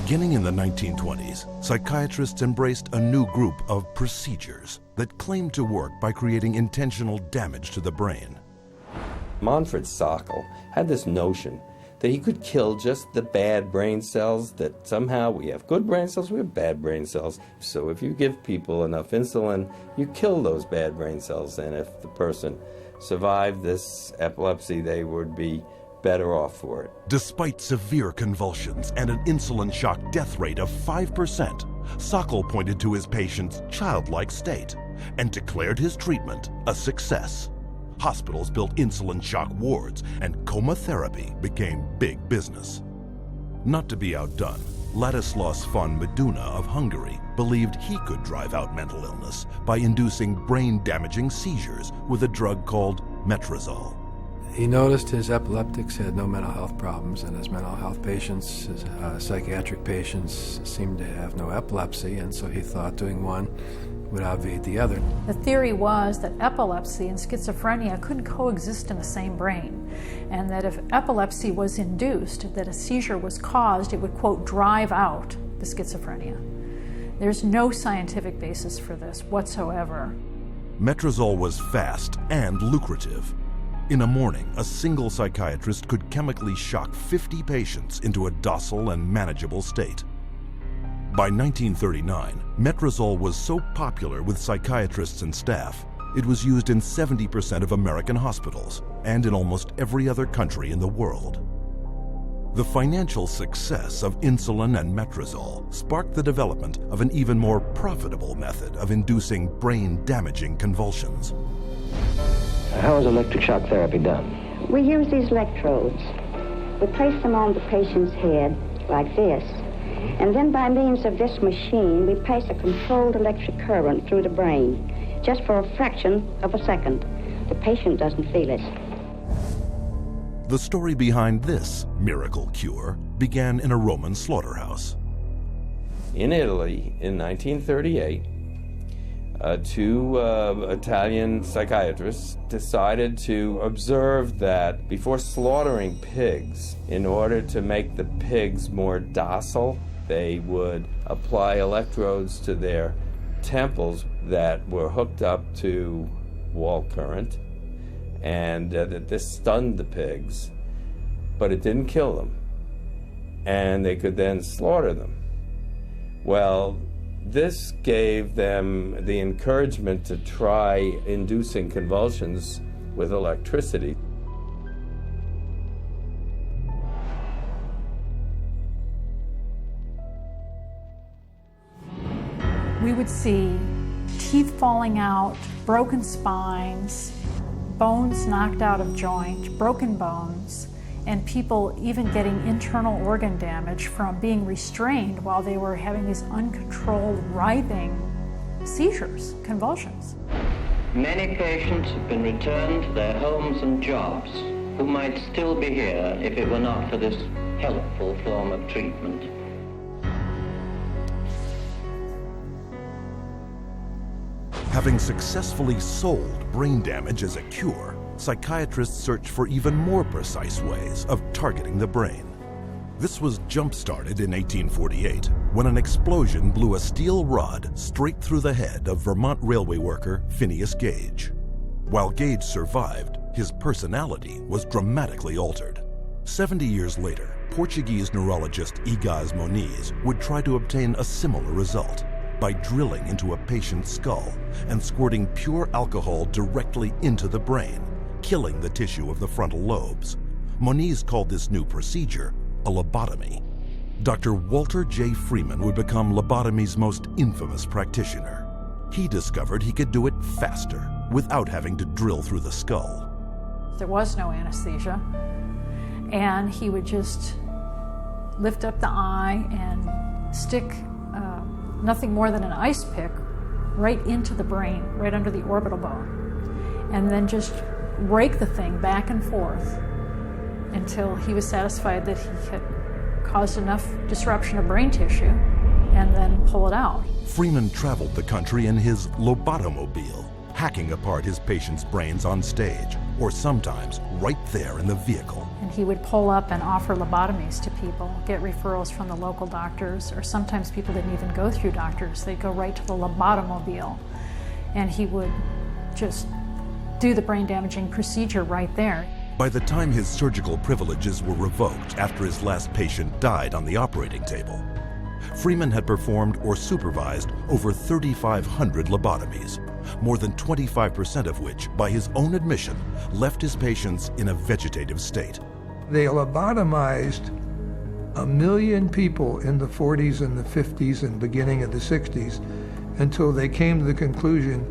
Beginning in the 1920s, psychiatrists embraced a new group of procedures that claimed to work by creating intentional damage to the brain. Manfred Sackel had this notion that he could kill just the bad brain cells, that somehow we have good brain cells, we have bad brain cells. So if you give people enough insulin, you kill those bad brain cells, and if the person survived this epilepsy, they would be better off for it. Despite severe convulsions and an insulin shock death rate of 5%, Sackel pointed to his patient's childlike state and declared his treatment a success. Hospitals built insulin shock wards, and coma therapy became big business. Not to be outdone, Ladislaus von Meduna of Hungary believed he could drive out mental illness by inducing brain-damaging seizures with a drug called metrazole. He noticed his epileptics had no mental health problems, and his mental health patients, his psychiatric patients, seemed to have no epilepsy, and so he thought doing one would obviate the other. The theory was that epilepsy and schizophrenia couldn't coexist in the same brain, and that if epilepsy was induced, that a seizure was caused, it would, quote, drive out the schizophrenia. There's no scientific basis for this whatsoever. Metrazole was fast and lucrative. In a morning, a single psychiatrist could chemically shock 50 patients into a docile and manageable state. By 1939, metrazole was so popular with psychiatrists and staff, it was used in 70% of American hospitals and in almost every other country in the world. The financial success of insulin and metrazole sparked the development of an even more profitable method of inducing brain-damaging convulsions. How is electric shock therapy done? We use these electrodes. We place them on the patient's head like this. And then by means of this machine, we pass a controlled electric current through the brain, just for a fraction of a second. The patient doesn't feel it. The story behind this miracle cure began in a Roman slaughterhouse. In Italy, in 1938, two Italian psychiatrists decided to observe that before slaughtering pigs, in order to make the pigs more docile, they would apply electrodes to their temples that were hooked up to wall current, and that this stunned the pigs, but it didn't kill them, and they could then slaughter them. Well, this gave them the encouragement to try inducing convulsions with electricity. We would see teeth falling out, broken spines, bones knocked out of joint, broken bones, and people even getting internal organ damage from being restrained while they were having these uncontrolled, writhing seizures, convulsions. Many patients have been returned to their homes and jobs who might still be here if it were not for this helpful form of treatment. Having successfully sold brain damage as a cure, psychiatrists searched for even more precise ways of targeting the brain. This was jump-started in 1848 when an explosion blew a steel rod straight through the head of Vermont railway worker Phineas Gage. While Gage survived, his personality was dramatically altered. 70 years later, Portuguese neurologist Egas Moniz would try to obtain a similar result by drilling into a patient's skull and squirting pure alcohol directly into the brain, killing the tissue of the frontal lobes. Moniz called this new procedure a lobotomy. Dr. Walter J. Freeman would become lobotomy's most infamous practitioner. He discovered he could do it faster without having to drill through the skull. There was no anesthesia, and he would just lift up the eye and stick nothing more than an ice pick right into the brain, right under the orbital bone, and then just rake the thing back and forth until he was satisfied that he had caused enough disruption of brain tissue, and then pull it out. Freeman traveled the country in his lobotomobile, hacking apart his patients' brains on stage, or sometimes right there in the vehicle. And he would pull up and offer lobotomies to people, get referrals from the local doctors, or sometimes people didn't even go through doctors. They'd go right to the lobotomobile, and he would just do the brain-damaging procedure right there. By the time his surgical privileges were revoked after his last patient died on the operating table, Freeman had performed or supervised over 3,500 lobotomies, more than 25% of which, by his own admission, left his patients in a vegetative state. They lobotomized 1 million people in the 40s and the 50s and beginning of the 60s until they came to the conclusion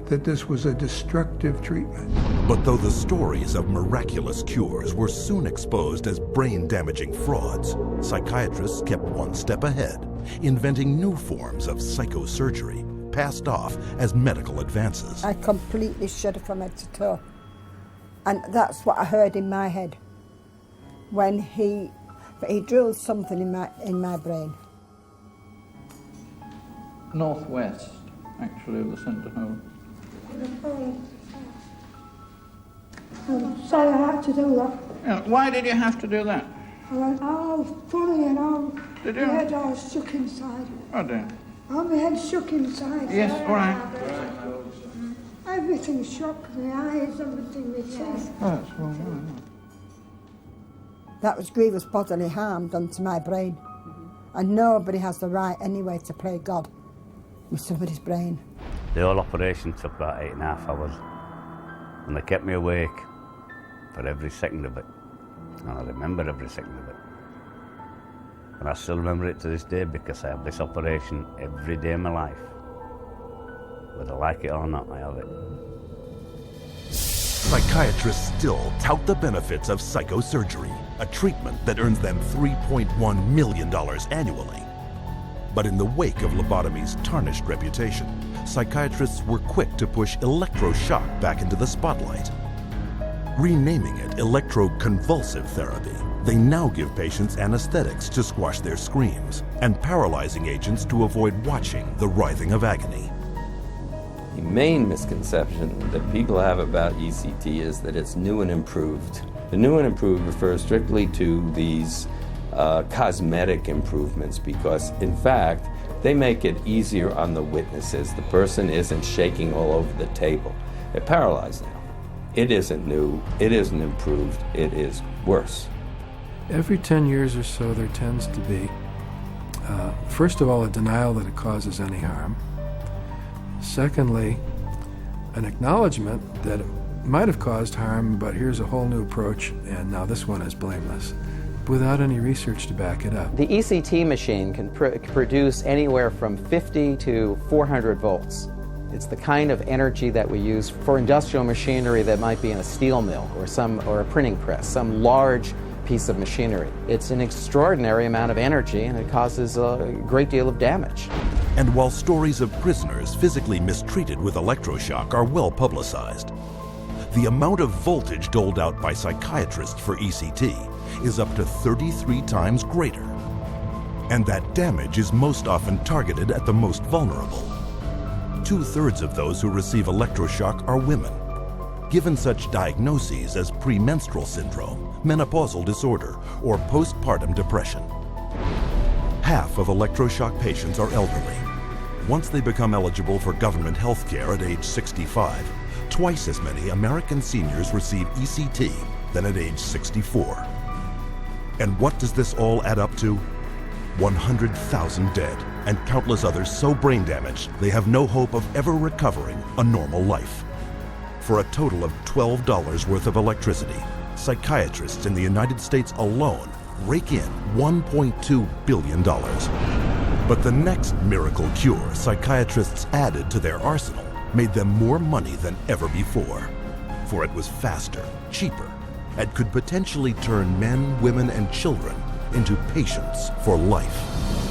that this was a destructive treatment. But though the stories of miraculous cures were soon exposed as brain-damaging frauds, psychiatrists kept one step ahead, inventing new forms of psychosurgery, passed off as medical advances. I completely shuddered from head to toe. And that's what I heard in my head when he drilled something in my brain. Northwest, actually, of the centre hole. I'm sorry I had to do that. Yeah, why did you have to do that? I went, oh, funny, and Did you? my head all shook inside. Oh dear. Oh, my head shook inside. Yes, all right. Everything shook, my eyes, everything, my teeth. Oh, that's wrong. That was grievous bodily harm done to my brain. And nobody has the right anyway to play God with somebody's brain. The whole operation took about 8.5 hours, and they kept me awake for every second of it. And I remember every second of it. And I still remember it to this day because I have this operation every day of my life. Whether I like it or not, I have it. Psychiatrists still tout the benefits of psychosurgery, a treatment that earns them $3.1 million annually. But in the wake of lobotomy's tarnished reputation, psychiatrists were quick to push electroshock back into the spotlight. Renaming it electroconvulsive therapy, they now give patients anesthetics to squash their screams and paralyzing agents to avoid watching the writhing of agony. The main misconception that people have about ECT is that it's new and improved. The new and improved refers strictly to these cosmetic improvements because, in fact, they make it easier on the witnesses. The person isn't shaking all over the table. They're paralyzed now. It isn't new, it isn't improved, it is worse. Every 10 years or so, there tends to be, first of all, a denial that it causes any harm. Secondly, an acknowledgement that it might have caused harm, but here's a whole new approach, and now this one is blameless, without any research to back it up. The ECT machine can produce anywhere from 50 to 400 volts. It's the kind of energy that we use for industrial machinery that might be in a steel mill or a printing press, some large piece of machinery. It's an extraordinary amount of energy, and it causes a great deal of damage. And while stories of prisoners physically mistreated with electroshock are well publicized, the amount of voltage doled out by psychiatrists for ECT is up to 33 times greater. And that damage is most often targeted at the most vulnerable. 2/3 of those who receive electroshock are women, given such diagnoses as premenstrual syndrome, menopausal disorder, or postpartum depression. Half of electroshock patients are elderly. Once they become eligible for government health care at age 65, twice as many American seniors receive ECT than at age 64. And what does this all add up to? 100,000 dead, and countless others so brain damaged they have no hope of ever recovering a normal life. For a total of $12 worth of electricity, psychiatrists in the United States alone rake in $1.2 billion. But the next miracle cure psychiatrists added to their arsenal made them more money than ever before. For it was faster, cheaper, and could potentially turn men, women, and children into patients for life.